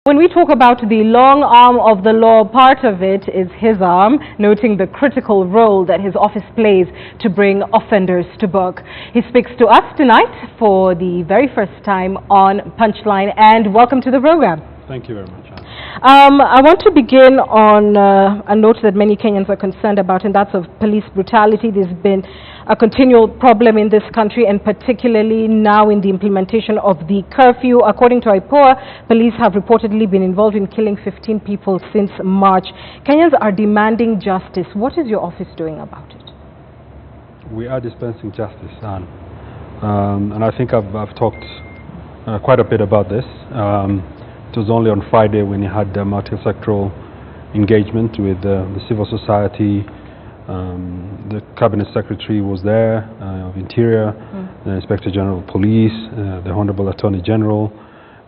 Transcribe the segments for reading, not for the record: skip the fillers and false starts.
When we talk about the long arm of the law, part of it is his arm, noting the critical role that his office plays to bring offenders to book. He speaks to us tonight for the very first time on Punchline, and welcome to the program. Thank you very much. I want to begin on a note that many Kenyans are concerned about, and that's of police brutality. There's been a continual problem in this country, and particularly now in the implementation of the curfew. According to IPOA, police have reportedly been involved in killing 15 people since March. Kenyans are demanding justice. What is your office doing about it? We are dispensing justice, Anne. And I think I've talked quite a bit about this. It was only on Friday when you had a multi-sectoral engagement with the civil society. The Cabinet Secretary was there, of Interior, the Inspector General of Police, the Honorable Attorney General,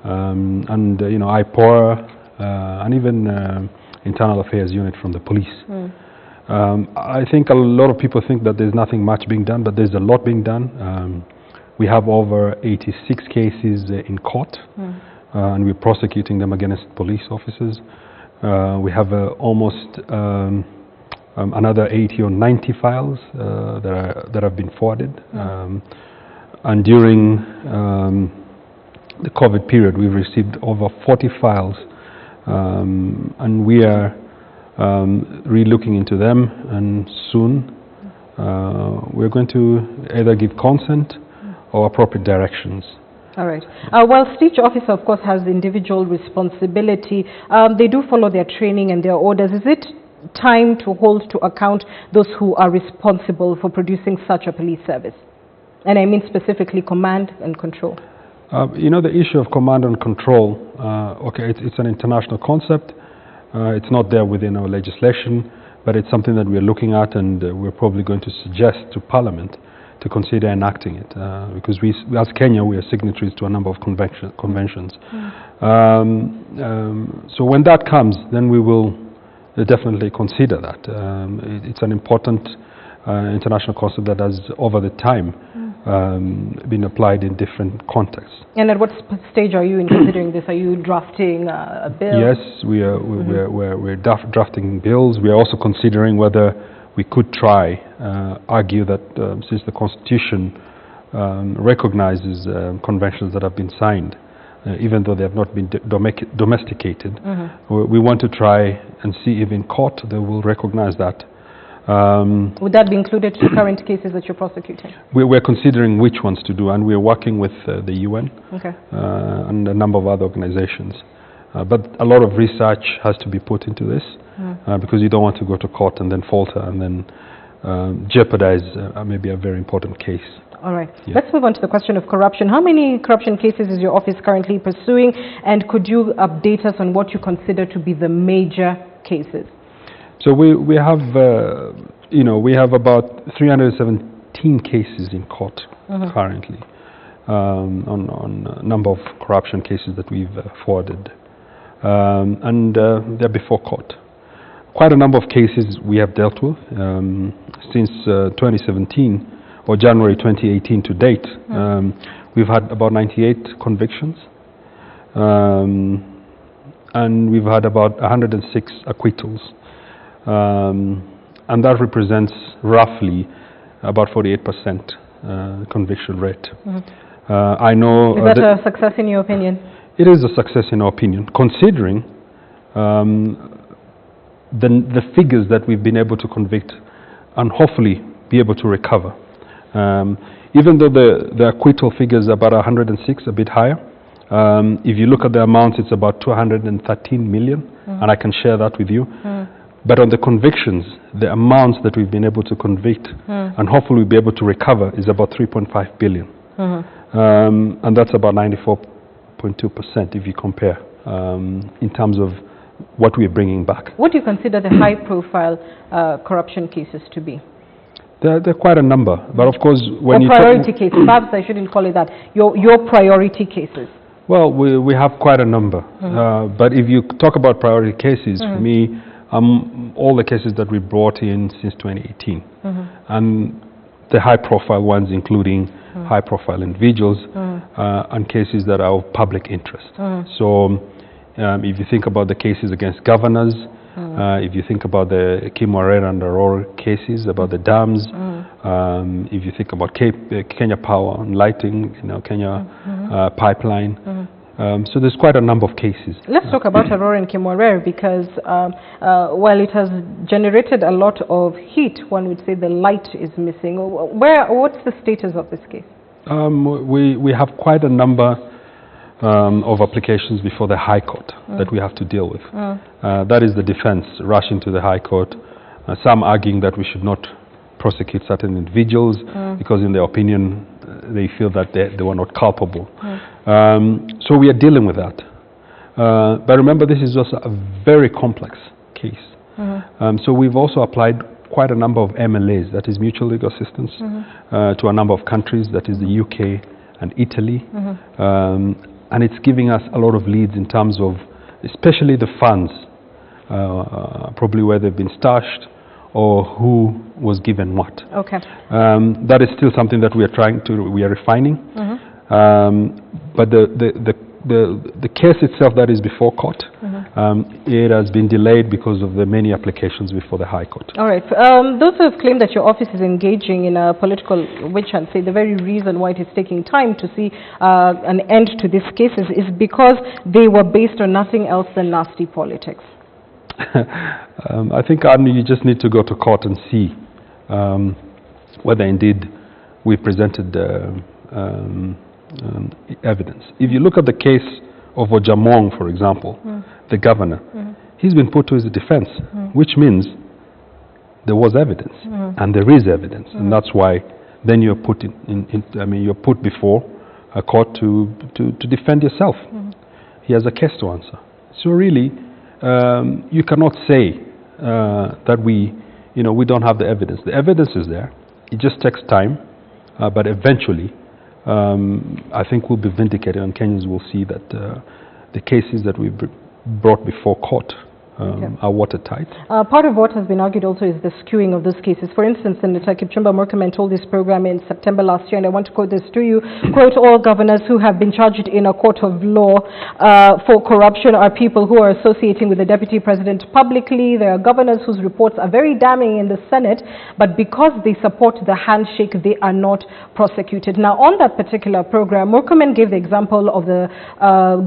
and IPOA, and even Internal Affairs Unit from the police. I think a lot of people think that there's nothing much being done, but there's a lot being done. We have over 86 cases in court, and we're prosecuting them against police officers. We have almost another 80 or 90 files that have been forwarded. And during the COVID period, we've received over 40 files, and we are re-looking into them, and soon we're going to either give consent or appropriate directions. All right. Whilst each officer, of course, has individual responsibility, they do follow their training and their orders. Is it time to hold to account those who are responsible for producing such a police service? And I mean specifically command and control. The issue of command and control, okay, it's an international concept. It's not there within our legislation, but it's something that we're looking at, and we're probably going to suggest to Parliament to consider enacting it, because we, as Kenya, we are signatories to a number of conventions. So when that comes, then we will definitely consider that. It's an important international concept that has, over the time, been applied in different contexts. And at what stage are you in considering this? Are you drafting a bill? Yes, we're drafting bills. We are also considering whether we could try argue that since the Constitution recognizes conventions that have been signed, even though they have not been domesticated, we want to try and see if in court they will recognize that. Would that be included to current cases that you're prosecuting? We're considering which ones to do, and we're working with the UN and a number of other organizations. But a lot of research has to be put into this, because you don't want to go to court and then falter and then jeopardize maybe a very important case. All right. Yeah. Let's move on to the question of corruption. How many corruption cases is your office currently pursuing, and could you update us on what you consider to be the major cases? So we have we have about 317 cases in court currently on a number of corruption cases that we've forwarded, and they're before court. Quite a number of cases we have dealt with since 2017 or January 2018 to date. We've had about 98 convictions, and we've had about 106 acquittals, and that represents roughly about 48% conviction rate. I know. Is that a success in your opinion? It is a success in our opinion, considering the figures that we've been able to convict and hopefully be able to recover. Even though the acquittal figures are about 106, a bit higher, if you look at the amounts, it's about 213 million, and I can share that with you. But on the convictions, the amounts that we've been able to convict and hopefully we'll be able to recover is about 3.5 billion. And that's about 94.2% if you compare in terms of what we're bringing back. What do you consider the high-profile corruption cases to be? There are quite a number, but of course when you priority cases, perhaps I shouldn't call it that. Your priority cases. Well, we have quite a number, but if you talk about priority cases, for me, all the cases that we brought in since 2018, and the high-profile ones, including high-profile individuals, and cases that are of public interest. So If you think about the cases against governors, if you think about the kimwarer and arror cases, about the dams, if you think about Kenya Power and lighting, Kenya pipeline, so there's quite a number of cases. Let's talk about arror and kimwarer, because while it has generated a lot of heat, one would say the light is missing. What's the status of this case? We have quite a number of applications before the High Court that we have to deal with. That is the defense rushing to the High Court, some arguing that we should not prosecute certain individuals because in their opinion they feel that they were not culpable. So we are dealing with that. But remember, this is also a very complex case. So we've also applied quite a number of MLAs, that is mutual legal assistance, to a number of countries, that is the UK and Italy. And it's giving us a lot of leads in terms of especially the funds, probably where they've been stashed or who was given what. Okay. That is still something that we are refining. But the case itself that is before court, it has been delayed because of the many applications before the High Court. All right. Those who have claimed that your office is engaging in a political witch hunt say the very reason why it is taking time to see an end to these cases is because they were based on nothing else than nasty politics. I think, Arnie, you just need to go to court and see whether indeed we presented evidence. If you look at the case of Ojamong, for example, the governor, he's been put to his defense, which means there was evidence, and there is evidence, and that's why then you're put you're put before a court to defend yourself. He has a case to answer. So really, you cannot say that we don't have the evidence. The evidence is there. It just takes time, but eventually, I think we'll be vindicated, and Kenyans will see that the cases that we brought before court are watertight. Part of what has been argued also is the skewing of those cases. For instance, Senator Kipchumba Murkomen told this program in September last year, and I want to quote this to you, quote, "All governors who have been charged in a court of law for corruption are people who are associating with the deputy president publicly. There are governors whose reports are very damning in the Senate, but because they support the handshake, they are not prosecuted." Now, on that particular program, Murkomen gave the example of the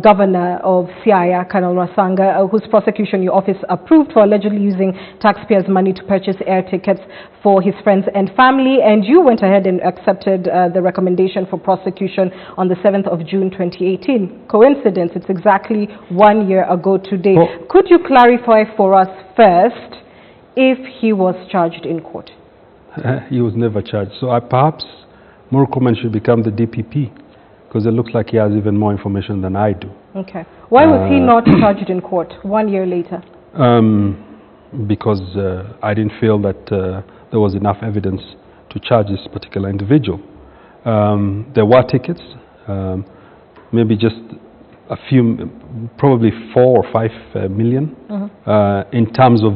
governor of Siaya, Colonel Rasanga, whose prosecution you office approved for allegedly using taxpayers' money to purchase air tickets for his friends and family, and you went ahead and accepted the recommendation for prosecution on the 7th of June 2018. Coincidence, it's exactly 1 year ago today. Could you clarify for us first if he was charged in court? He was never charged. So perhaps Murkomen should become the DPP, because it looks like he has even more information than I do. Okay. Why was he not charged in court 1 year later? Because I didn't feel that there was enough evidence to charge this particular individual. There were tickets, maybe just a few, probably 4 or 5 million in terms of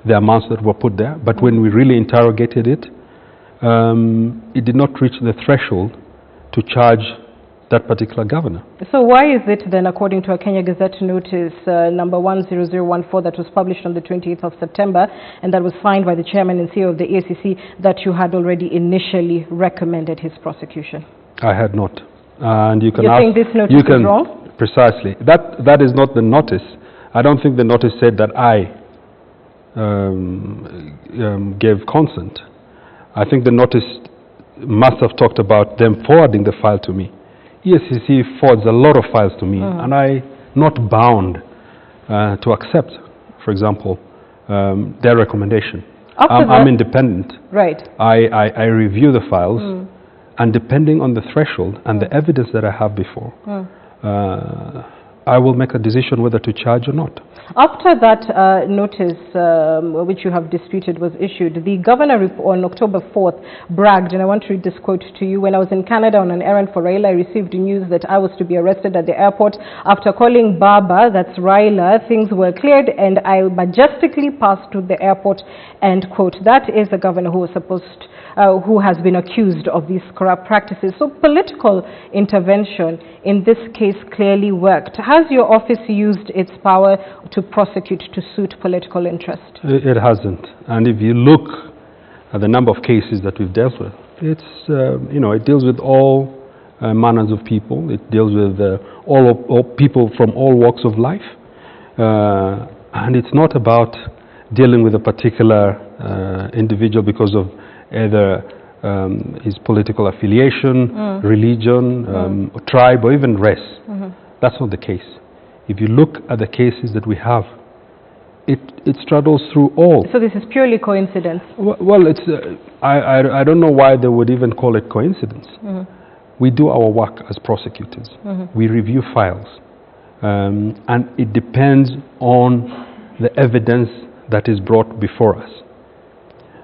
the amounts that were put there. But when we really interrogated it, it did not reach the threshold to charge that particular governor. So why is it then, according to a Kenya Gazette notice number 10014 that was published on the 28th of September and that was signed by the chairman and CEO of the ACC, that you had already initially recommended his prosecution? I had not. And you can You think this notice is wrong? Precisely. That is not the notice. I don't think the notice said that I gave consent. I think the notice must have talked about them forwarding the file to me. ESCC forwards a lot of files to me, and I'm not bound to accept, for example, their recommendation. I'm independent. Right. I review the files, and depending on the threshold and the evidence that I have before, I will make a decision whether to charge or not. After that notice, which you have disputed, was issued, the governor on October 4th bragged, and I want to read this quote to you: "When I was in Canada on an errand for Raila, I received news that I was to be arrested at the airport. After calling Baba, that's Raila, things were cleared and I majestically passed to the airport," end quote. That is a governor who was supposed who has been accused of these corrupt practices. So political intervention in this case clearly worked. Has your office used its power to prosecute to suit political interest? It hasn't. And if you look at the number of cases that we've dealt with, it's, it deals with all manners of people. It deals with all people from all walks of life. And it's not about dealing with a particular individual because of either his political affiliation, religion, tribe, or even race. That's not the case. If you look at the cases that we have, it straddles through all. So this is purely coincidence? Well, it's, I don't know why they would even call it coincidence. We do our work as prosecutors. We review files. And it depends on the evidence that is brought before us.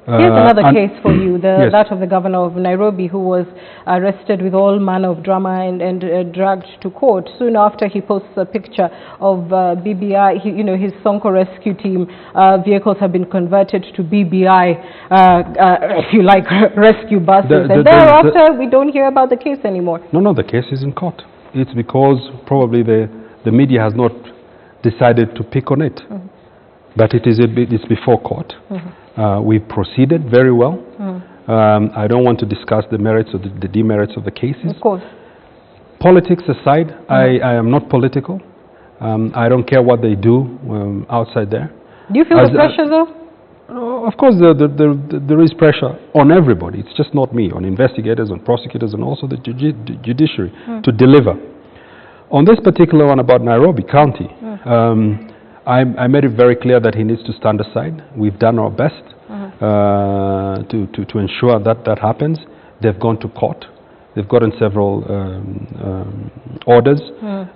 Here's another case for you, that of the governor of Nairobi, who was arrested with all manner of drama and dragged to court. Soon after, he posts a picture of BBI, his Sonko rescue team vehicles have been converted to BBI, if you like, rescue buses. And thereafter, we don't hear about the case anymore. No, the case is in court. It's because probably the media has not decided to pick on it. But it's before court. We proceeded very well. I don't want to discuss the merits or the demerits of the cases. Of course. Politics aside, I am not political. I don't care what they do outside there. Do you feel the pressure though? Of course, there is pressure on everybody. It's just not me, on investigators, on prosecutors, and also the judiciary to deliver. On this particular one about Nairobi County, I made it very clear that he needs to stand aside. We've done our best to ensure that happens. They've gone to court. They've gotten several orders,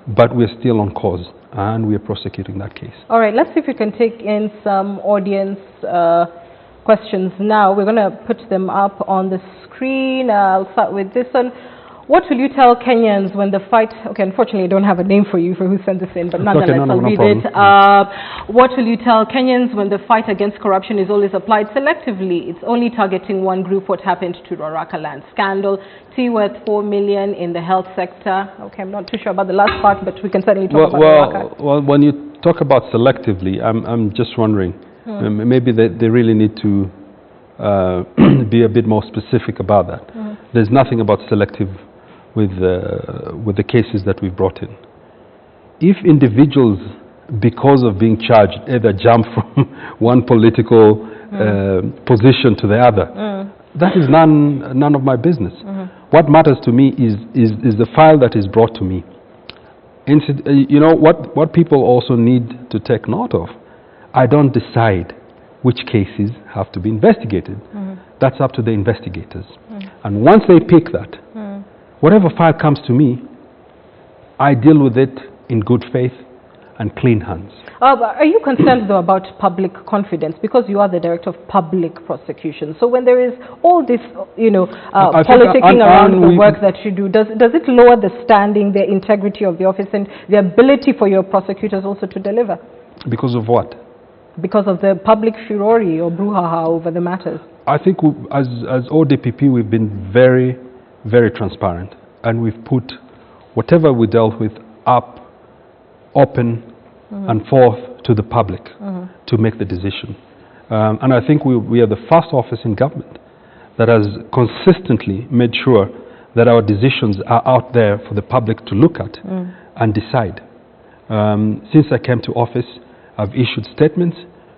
but we're still on course, and we're prosecuting that case. All right, let's see if we can take in some audience questions now. We're going to put them up on the screen. I'll start with this one. What will you tell Kenyans when the fight... Okay, unfortunately, I don't have a name for you for who sent this in, but nonetheless, I'll read it. What will you tell Kenyans when the fight against corruption is always applied selectively? It's only targeting one group. What happened to Roraka land scandal? T worth 4 million in the health sector. Okay, I'm not too sure about the last part, but we can certainly talk about Roraka. Well, when you talk about selectively, I'm just wondering, maybe they really need to be a bit more specific about that. There's nothing about selective with the cases that we've brought in. If individuals, because of being charged, either jump from one political position to the other, that is none of my business. What matters to me is the file that is brought to me. What people also need to take note of, I don't decide which cases have to be investigated. That's up to the investigators. And once they pick that, whatever file comes to me, I deal with it in good faith and clean hands. Are you concerned, though, about public confidence? Because you are the director of public prosecution. So when there is all this, politicking around the work that you do, does it lower the standing, the integrity of the office, and the ability for your prosecutors also to deliver? Because of what? Because of the public furore or brouhaha over the matters. I think as ODPP, we've been very, very transparent, and we've put whatever we dealt with up, open, and forth to the public to make the decision. And I think we are the first office in government that has consistently made sure that our decisions are out there for the public to look at and decide. Since I came to office, I've issued statements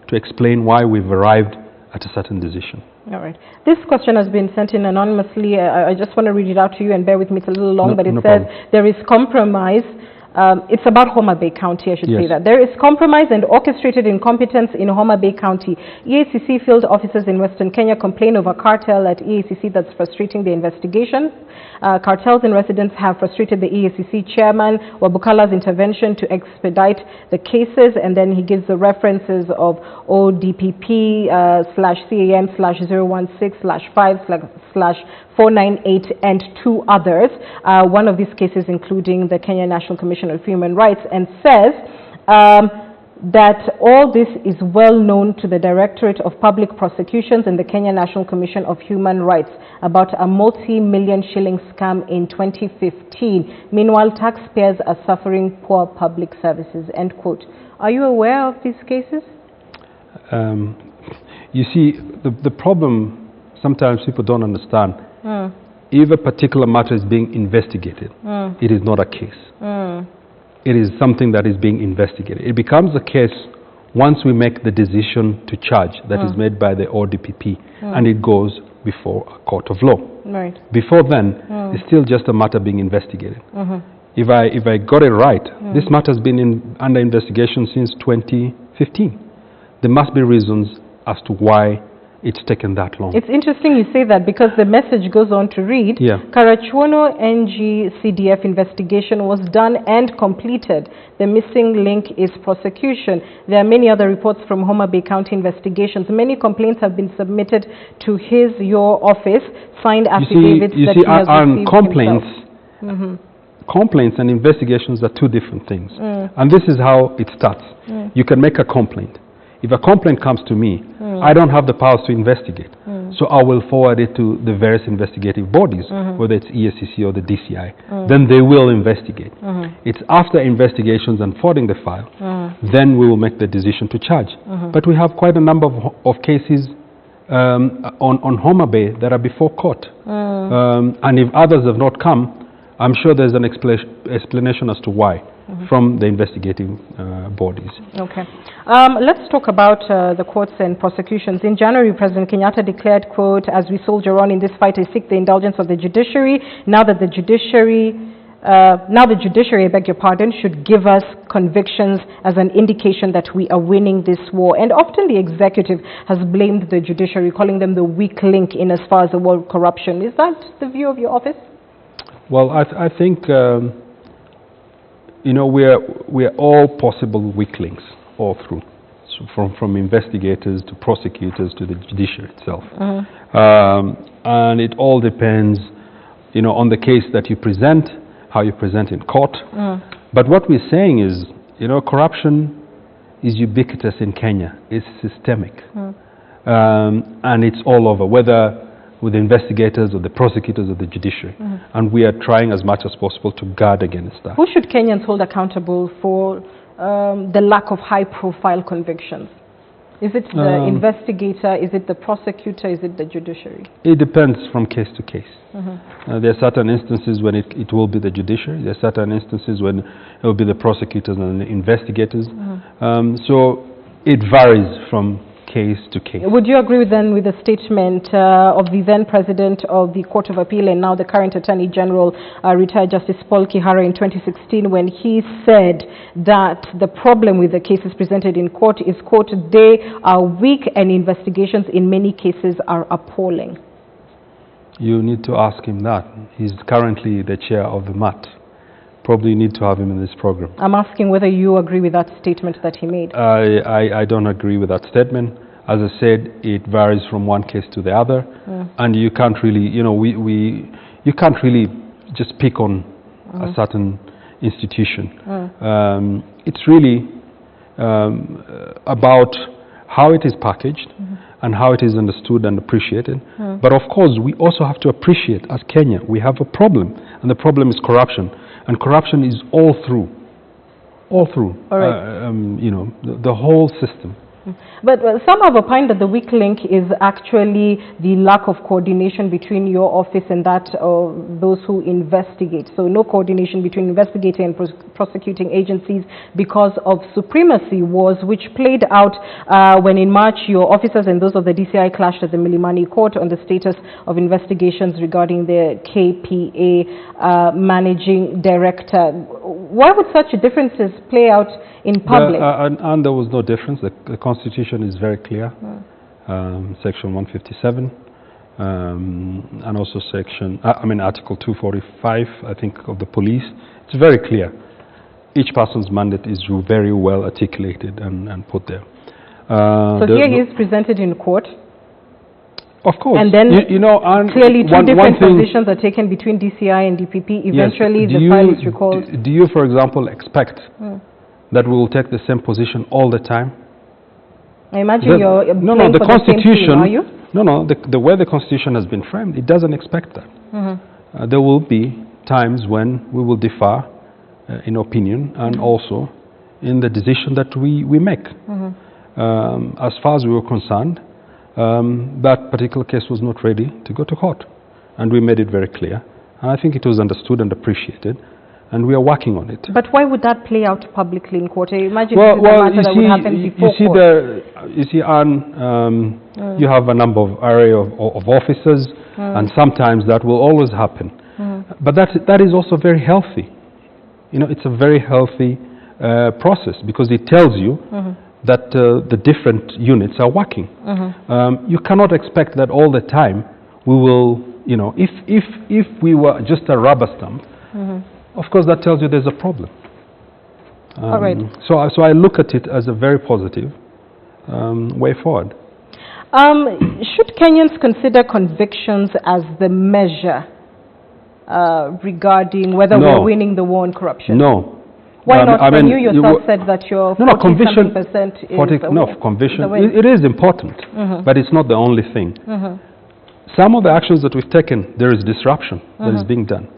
to explain why we've arrived at a certain decision. All right. This question has been sent in anonymously. I just want to read it out to you, and bear with me, it's a little long, but it says, there is compromise. It's about Homa Bay County, I should say that. There is compromise and orchestrated incompetence in Homa Bay County. EACC field officers in Western Kenya complain over cartel at EACC that's frustrating the investigation. Cartels and residents have frustrated the EACC chairman, Wabukala's intervention to expedite the cases, and then he gives the references of ODPP /CAM/016/5/498 and 2 others. One of these cases including the Kenya National Commission on Human Rights, and says that all this is well known to the Directorate of Public Prosecutions and the Kenya National Commission of Human Rights about a multi-million shilling scam in 2015. Meanwhile, taxpayers are suffering poor public services, end quote. Are you aware of these cases? You see, the problem, sometimes people don't understand. If a particular matter is being investigated, it is not a case. It is something that is being investigated. It becomes a case once we make the decision to charge that is made by the DPP, and it goes before a court of law. Right. Before then, it's still just a matter being investigated. If I got it right, this matter has been under investigation since 2015. There must be reasons as to why it's taken that long. It's interesting you say that, because the message goes on to read, Karachuono NG CDF investigation was done and completed. The missing link is prosecution. There are many other reports from Homa Bay County investigations. Many complaints have been submitted to your office, signed affidavits that he has received complaints, complaints and investigations are two different things. And this is how it starts. You can make a complaint. If a complaint comes to me, I don't have the powers to investigate. So I will forward it to the various investigative bodies, whether it's EACC or the DCI. Then they will investigate. It's after investigations and forwarding the file, then we will make the decision to charge. But we have quite a number of cases on Homa Bay that are before court. And if others have not come, I'm sure there's an explanation as to why. From the investigating bodies. Okay. Let's talk about the courts and prosecutions. In January, President Kenyatta declared, quote, "As we soldier on in this fight, I seek the indulgence of the judiciary. Now the judiciary, I beg your pardon, should give us convictions as an indication that we are winning this war." And often the executive has blamed the judiciary, calling them the weak link in as far as the war of corruption. Is that the view of your office? Well, I think... you know, we're all possible weak links all through, so from investigators to prosecutors to the judiciary itself. And it all depends, you know, on the case that you present, how you present in court. But what we're saying is, you know, corruption is ubiquitous in Kenya. It's systemic. And it's all over, whether with the investigators or the prosecutors or the judiciary. And we are trying as much as possible to guard against that. Who should Kenyans hold accountable for the lack of high-profile convictions? Is it the investigator? Is it the prosecutor? Is it the judiciary? It depends from case to case. There are certain instances when it will be the judiciary. There are certain instances when it will be the prosecutors and the investigators. So it varies from case to case. Would you agree then with the statement of the then President of the Court of Appeal and now the current Attorney General, retired Justice Paul Kihara, in 2016, when he said that the problem with the cases presented in court is, quote, "they are weak and investigations in many cases are appalling"? You need to ask him that. He's currently the chair of the MAT. Probably need to have him in this program. I'm asking whether you agree with that statement that he made. I don't agree with that statement. As I said, it varies from one case to the other, and you can't really, you know, you can't really just pick on a certain institution. It's really about how it is packaged and how it is understood and appreciated. But of course, we also have to appreciate, as Kenya, we have a problem, and the problem is corruption. And corruption is all through, you know, the whole system. But some have opined that the weak link is actually the lack of coordination between your office and that of those who investigate. So no coordination between investigating and prosecuting agencies because of supremacy wars, which played out when in March your officers and those of the DCI clashed at the Milimani court on the status of investigations regarding the KPA managing director. Why would such differences play out in public? And there was no difference. The Constitution is very clear. Section 157, and also Article 245, I think, of the police. It's very clear. Each person's mandate is very well articulated and put there. So here he is presented in court. Of course. And then you know, and clearly two different positions are taken between DCI and DPP. Eventually the file is recalled. Do you, for example, expect that we will take the same position all the time. I imagine you're no, playing the for Constitution. the same team, are you? No, the way the Constitution has been framed, it doesn't expect that. There will be times when we will differ in opinion and also in the decision that we make. As far as we were concerned, that particular case was not ready to go to court, and we made it very clear. And I think it was understood and appreciated, and we are working on it. But why would that play out publicly in court? I imagine this is a matter that would happen before court. You see, Anne, you have a number of array of officers, and sometimes that will always happen. But that is also very healthy. You know, it's a very healthy process, because it tells you that the different units are working. You cannot expect that all the time we will, you know, if we were just a rubber stamp, of course that tells you there's a problem. All right. So I look at it as a very positive way forward. Should Kenyans consider convictions as the measure regarding whether we're winning the war on corruption? No. Why not? I mean, you yourself said that your 40% is conviction. It is important, but it's not the only thing. Some of the actions that we've taken, there is disruption that is being done.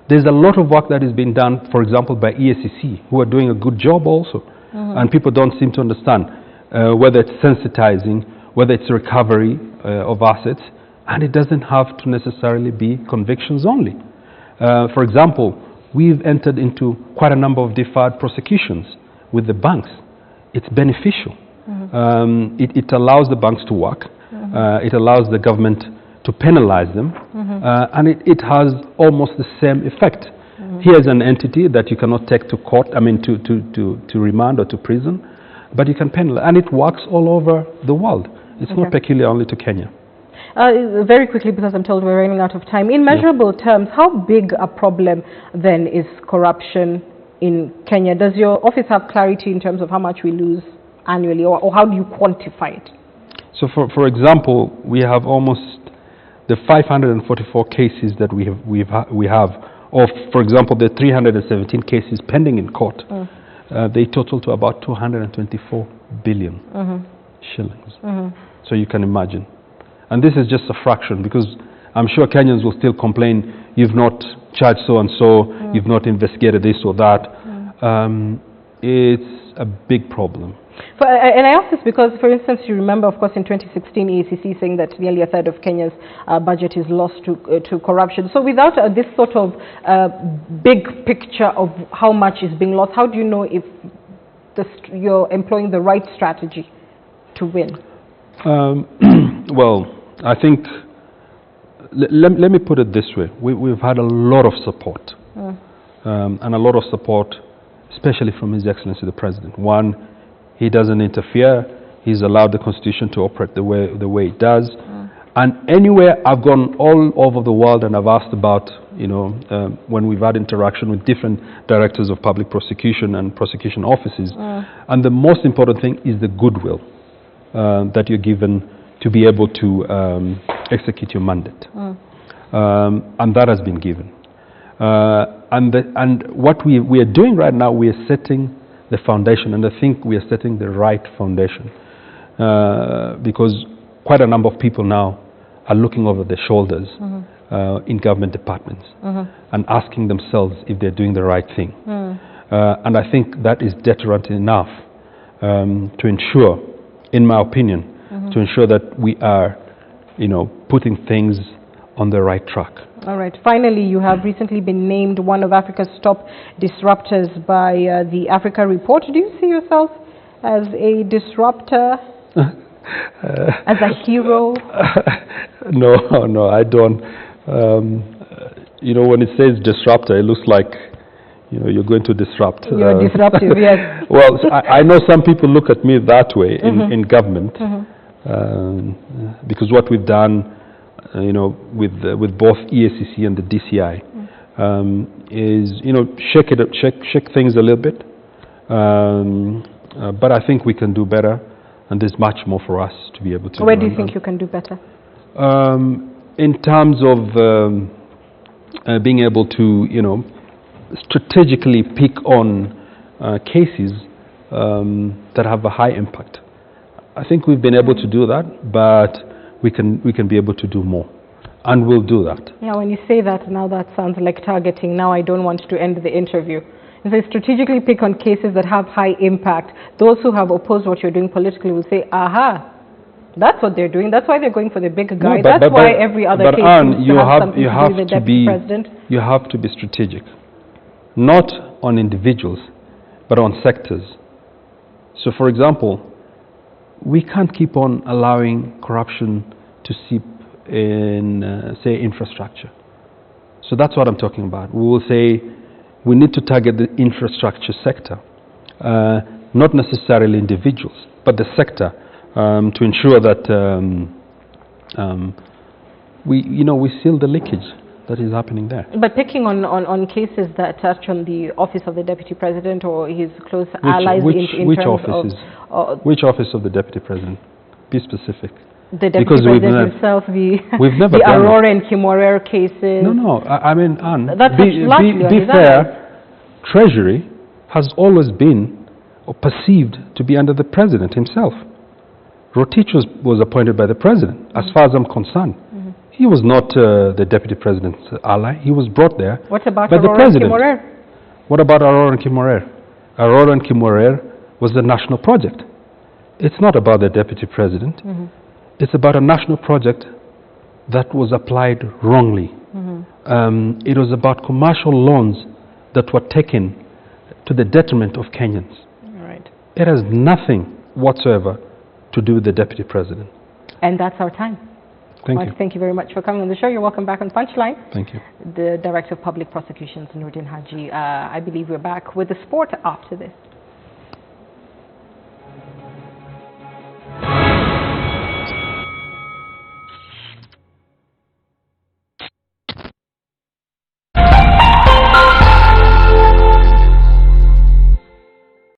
There's a lot of work that is being done, for example, by EACC, who are doing a good job also. And people don't seem to understand whether it's sensitizing, whether it's recovery of assets, and it doesn't have to necessarily be convictions only. For example, we've entered into quite a number of deferred prosecutions with the banks. It's beneficial. It allows the banks to work. It allows the government to penalize them, and it has almost the same effect. Here's an entity that you cannot take to court, I mean to remand or to prison, but you can penalize, and it works all over the world. It's not peculiar only to Kenya. Very quickly, because I'm told we're running out of time. In measurable terms, how big a problem then is corruption in Kenya? Does your office have clarity in terms of how much we lose annually, or how do you quantify it? So for example, we have almost the 544 cases that we have, or for example, the 317 cases pending in court, they total to about 224 billion shillings. So you can imagine. And this is just a fraction, because I'm sure Kenyans will still complain, you've not charged so-and-so, you've not investigated this or that. It's a big problem. And I ask this because, for instance, you remember, of course, in 2016, EACC saying that nearly a third of Kenya's budget is lost to corruption. So without this sort of big picture of how much is being lost, how do you know if you're employing the right strategy to win? Well, I think, let me put it this way. We've had a lot of support, and a lot of support, especially from His Excellency the President. One, he doesn't interfere. He's allowed the Constitution to operate the way it does. And anywhere I've gone all over the world and I've asked about, you know, when we've had interaction with different directors of public prosecution and prosecution offices, and the most important thing is the goodwill that you're given to be able to execute your mandate. And that has been given. And what we are doing right now, we are setting the foundation, and I think we are setting the right foundation, because quite a number of people now are looking over their shoulders in government departments and asking themselves if they're doing the right thing. And I think that is deterrent enough to ensure, in my opinion, to ensure that we are, you know, putting things on the right track. All right. Finally, you have recently been named one of Africa's top disruptors by the Africa Report. Do you see yourself as a disruptor, as a hero? No, I don't. You know, when it says disruptor, it looks like, you know, you're going to disrupt. You're disruptive, yes. Well, I know some people look at me that way in government, because what we've done, you know, with both EACC and the DCI, is, you know, shake things a little bit. But I think we can do better, and there's much more for us to be able to. Where do you think you can do better? In terms of being able to, you know, strategically pick on cases that have a high impact. I think we've been able to do that, but we can be able to do more, and we'll do that. Yeah, when you say that, now that sounds like targeting. Now I don't want to end the interview. And so strategically pick on cases that have high impact. Those who have opposed what you're doing politically will say, aha, that's what they're doing. That's why they're going for the big guy. No, that's why every other case seems to have something to do with the deputy president. You have to be strategic, not on individuals, but on sectors. So, for example, we can't keep on allowing corruption to seep in, say, infrastructure. So that's what I'm talking about. We will say we need to target the infrastructure sector, not necessarily individuals, but the sector, to ensure that we seal the leakage that is happening there. But picking on cases that touch on the office of the deputy president or his close allies which office of the deputy president? Be specific. The deputy president himself, the arror and kimwarer cases. No, I mean, Anne, that be fair, Treasury has always been or perceived to be under the president himself. Rotich was appointed by the president, as far as I'm concerned. He was not the deputy president's ally. He was brought there by the president. Kimwarer? What about arror and kimwarer? Arror and kimwarer was the national project. It's not about the deputy president. It's about a national project that was applied wrongly. It was about commercial loans that were taken to the detriment of Kenyans. Right. It has nothing whatsoever to do with the deputy president. And that's our time. Thank you. Thank you very much for coming on the show. You're welcome back on Punchlin. Thank you. The Director of Public Prosecutions, Noordin Haji. I believe we're back with the sport after this.